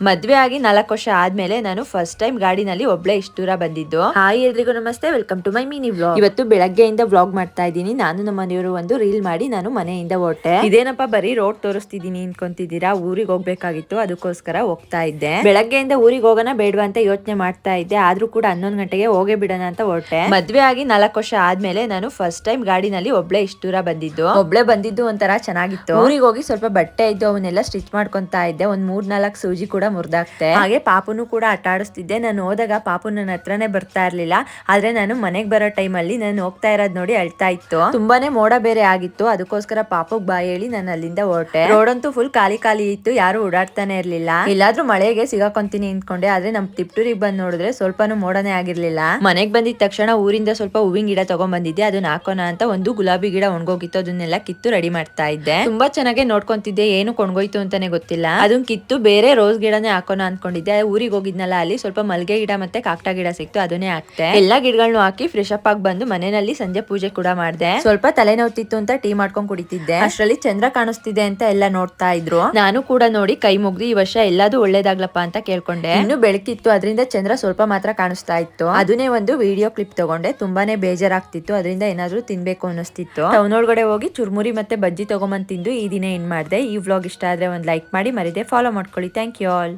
ಮದ್ವೆ ಆಗಿ 4 ವರ್ಷ ಆದ್ಮೇಲೆ ನಾನು ಫಸ್ಟ್ ಟೈಮ್ ಗಾಡಿನಲ್ಲಿ ಒಬ್ಳೆ ಇಷ್ಟು ದೂರ ಬಂದಿದ್ದು. ಹಾಯ್ ಎಲ್ರಿಗೂ ನಮಸ್ತೆ, welcome to my mini vlog. ಇವತ್ತು ಬೆಳಗ್ಗೆಯಿಂದ ವ್ಲಾಗ್ ಮಾಡ್ತಾ ಇದ್ದೀನಿ. ನಾನು ನಮ್ಮ ಮನೆಯವರು ಒಂದು ರೀಲ್ ಮಾಡಿ ನಾನು ಮನೆಯಿಂದ ಹೊರಟೆ. ಇದೇನಪ್ಪ ಬರೀ ರೋಡ್ ತೋರಿಸ್ತಿದ್ದೀನಿ ಅನ್ಕೊಂತಿದ್ದೀರಾ? ಊರಿಗೆ ಹೋಗ್ಬೇಕಾಗಿತ್ತು, ಅದಕ್ಕೋಸ್ಕರ ಹೋಗ್ತಾ ಇದ್ದೆ. ಬೆಳಗ್ಗೆಯಿಂದ ಊರಿಗೆ ಹೋಗೋಣ ಬೇಡವಾ ಅಂತ ಯೋಚನೆ ಮಾಡ್ತಾ ಇದ್ದೆ, ಆದ್ರೂ ಕೂಡ 11 ಗಂಟೆಗೆ ಹೋಗೇ ಬಿಡೋಣ ಅಂತ ಹೊರಟೆ. ಮದ್ವೆ ಆಗಿ 4 ವರ್ಷ ಆದ್ಮೇಲೆ ನಾನು ಫಸ್ಟ್ ಟೈಮ್ ಗಾಡಿನಲ್ಲಿ ಒಬ್ಳೆ ಇಷ್ಟು ದೂರ ಬಂದಿದ್ದು. ಒಬ್ಳೆ ಬಂದಿದ್ದು ಒಂಥರ ಚೆನ್ನಾಗಿತ್ತು. ಊರಿಗೆ ಹೋಗಿ ಸ್ವಲ್ಪ ಬಟ್ಟೆ ಇದ್ದು ಅವನ್ನೆಲ್ಲ ಸ್ಟಿಚ್ ಮಾಡ್ಕೊಂತಾ ಇದ್ದೆ. ಒಂದ್ 3-4 ಸೂಜಿ ಕೂಡ ಮುರ್ದಾಕ್ತೆ. ಹಾಗೆ ಪಾಪುನು ಕೂಡ ಆಟ ಆಡಿಸ್ತಿದ್ದೆ. ನಾನು ಹೋದಾಗ ಪಾಪು ನನ್ನ ಹತ್ರನೇ ಬರ್ತಾ ಇರ್ಲಿಲ್ಲ. ಆದ್ರೆ ನಾನು ಮನೆಗ್ ಬರೋ ಟೈಮ್ ಅಲ್ಲಿ ನಾನು ಹೋಗ್ತಾ ಇರೋದ್ ನೋಡಿ ಅಳ್ತಾ ಇತ್ತು. ತುಂಬಾನೇ ಮೋಡ ಬೇರೆ ಆಗಿತ್ತು, ಅದಕ್ಕೋಸ್ಕರ ಪಾಪುಗ್ ಬಾಯ್ ಹೇಳಿ ನಾನು ಅಲ್ಲಿಂದ ಹೊರಟೆ. ರೋಡ್ ಅಂತೂ ಫುಲ್ ಖಾಲಿ ಇತ್ತು, ಯಾರು ಓಡಾಡ್ತಾನೆ ಇರ್ಲಿಲ್ಲ. ಎಲ್ಲಾದ್ರೂ ಮಳೆಗೆ ಸಿಗಾಕೊಂತೀನಿ ಅನ್ಕೊಂಡೆ, ಆದ್ರೆ ನಮ್ ತಿಪ್ಟೂರಿಗೆ ಬಂದ್ ನೋಡಿದ್ರೆ ಸ್ವಲ್ಪನೂ ಮೋಡನೇ ಆಗಿರ್ಲಿಲ್ಲ. ಮನೆಗ್ ಬಂದಿದ ತಕ್ಷಣ ಊರಿಂದ ಸ್ವಲ್ಪ ಹೂವಿನ ಗಿಡ ತಗೊಂಡ್ ಬಂದಿದ್ದೆ. ಅದನ್ನ ಹಾಕೋಣ ಅಂತ ಒಂದು ಗುಲಾಬಿ ಗಿಡ ಒಣಗೋಗಿತ್ತು, ಅದನ್ನೆಲ್ಲ ಕಿತ್ತು ರೆಡಿ ಮಾಡ್ತಾ ಇದ್ದೆ. ತುಂಬಾ ಚೆನ್ನಾಗಿ ನೋಡ್ಕೊಂತಿದ್ದೆ, ಏನು ಕೊಂಡ್ಗೋಯ್ತು ಅಂತಾನೆ ಗೊತ್ತಿಲ್ಲ. ಅದನ್ನ ಕಿತ್ತು ಬೇರೆ ರೋಸ್ ಗಿಡನೇ ಹಾಕೋಣ ಅನ್ಕೊಂಡಿದ್ದೆ. ಊರಿಗೆ ಹೋಗಿದ್ನಲ್ಲ, ಅಲ್ಲಿ ಸ್ವಲ್ಪ ಮಲ್ಗೆ ಗಿಡ ಮತ್ತೆ ಕಾಕ್ಟಾ ಗಿಡ ಸಿಕ್ತು, ಅದನ್ನೇ ಹಾಕ್ತೆ. ಎಲ್ಲಾ ಗಿಡಗಳನ್ನು ಹಾಕಿ ಫ್ರೆಶ್ ಅಪ್ ಆಗಿ ಬಂದು ಮನೆಯಲ್ಲಿ ಸಂಜೆ ಪೂಜೆ ಕೂಡ ಮಾಡಿದೆ. ಸ್ವಲ್ಪ ತಲೆನೋವ್ತಿತ್ತು ಅಂತ ಟೀ ಮಾಡ್ಕೊಂಡ್ ಕುಡಿತಿದ್ದೆ. ಅಷ್ಟರಲ್ಲಿ ಚಂದ್ರ ಕಾಣಿಸ್ತಿದೆ ಅಂತ ಎಲ್ಲ ನೋಡ್ತಾ ಇದ್ರು. ನಾನು ಕೂಡ ನೋಡಿ ಕೈ ಮುಗ್ದು ಈ ವರ್ಷ ಎಲ್ಲಾದು ಒಳ್ಳೇದಾಗ್ಲಪ್ಪ ಅಂತ ಕೇಳ್ಕೊಂಡೆ. ಇನ್ನು ಬೆಳಕಿತ್ತು, ಅದರಿಂದ ಚಂದ್ರ ಸ್ವಲ್ಪ ಮಾತ್ರ ಕಾಣಿಸ್ತಾ ಇತ್ತು. ಅದನ್ನೇ ಒಂದು ವಿಡಿಯೋ ಕ್ಲಿಪ್ ತಗೊಂಡೆ. ತುಂಬಾನೇ ಬೇಜಾರಾಗ್ತಿತ್ತು, ಅದರಿಂದ ಏನಾದ್ರೂ ತಿನ್ಬೇಕು ಅನ್ನಿಸ್ತಿತ್ತು. ಟೌನ್ ಒಳಗಡೆ ಹೋಗಿ ಚುರ್ಮುರಿ ಮತ್ತೆ ಬಜ್ಜಿ ತಗೊಂಬಂದ್ ತಿಂದು ಈ ದಿನ ಏನ್ ಮಾಡಿದೆ. ಈ ವ್ಲಾಗ್ ಇಷ್ಟ ಆದ್ರೆ ಒಂದ್ ಲೈಕ್ ಮಾಡಿ, ಮರಿದೆ ಫಾಲೋ ಮಾಡ್ಕೊಳ್ಳಿ. Thank you all.